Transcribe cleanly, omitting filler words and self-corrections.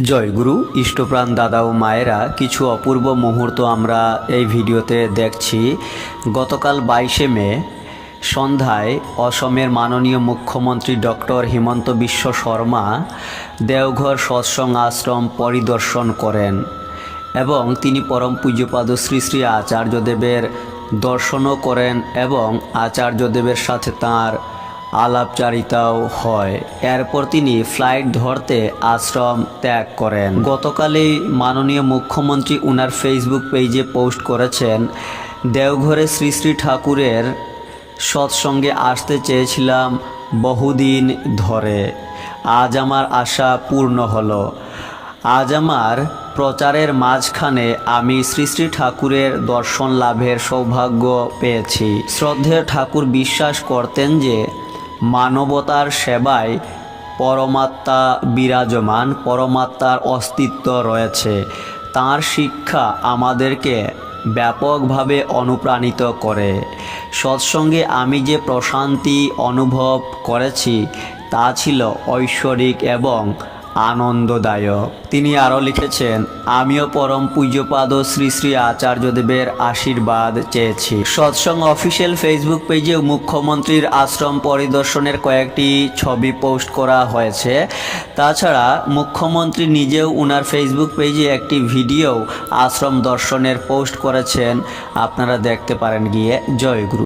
জয়গুরু ইষ্টপ্রাণ দাদা ও মায়েরা, কিছু অপূর্ব মুহূর্ত আমরা এই ভিডিওতে দেখছি। গতকাল 22শে মে সন্ধ্যায় অসমের মাননীয় মুখ্যমন্ত্রী ডক্টর হিমন্ত বিশ্ব শর্মা দেওঘর সৎসঙ্গ আশ্রম পরিদর্শন করেন এবং তিনি পরম পূজ্যপাদ শ্রী শ্রী আচার্যদেবের দর্শনও করেন এবং আচার্যদেবের সাথে তাঁর আলাপচারিতাও হয়। এরপর তিনি ফ্লাইট ধরতে আশ্রম ত্যাগ করেন। গতকালই মাননীয় মুখ্যমন্ত্রী ওনার ফেসবুক পেজে পোস্ট করেছেন, দেওঘরে শ্রী শ্রী ঠাকুরের সৎসঙ্গে আসতে চেয়েছিলাম বহুদিন ধরে, আজ আমার আশা পূর্ণ হলো। আজ আমার প্রচারের মাঝখানে আমি শ্রী শ্রী ঠাকুরের দর্শন লাভের সৌভাগ্য পেয়েছি। শ্রদ্ধেয় ঠাকুর বিশ্বাস করতেন যে মানবতার সেবায় পরমাত্মা বিরাজমান, পরমাত্মার অস্তিত্ব রয়েছে। তাঁর শিক্ষা আমাদেরকে ব্যাপকভাবে অনুপ্রাণিত করে। সৎসঙ্গে আমি যে প্রশান্তি অনুভব করেছি তা ছিল ঐশ্বরিক এবং আনন্দদায়ক। তিনি আরও লিখেছেন, আমিও পরম পূজ্যপাদ শ্রী শ্রী আচার্যদেবের আশীর্বাদ চেয়েছি। সৎসঙ্গ অফিসিয়াল ফেসবুক পেজে মুখ্যমন্ত্রীর আশ্রম পরিদর্শনের কয়েকটি ছবি পোস্ট করা হয়েছে। তাছাড়া মুখ্যমন্ত্রী নিজেও ওনার ফেসবুক পেজে একটি ভিডিও আশ্রম দর্শনের পোস্ট করেছেন, আপনারা দেখতে পারেন গিয়ে। জয় গুরু।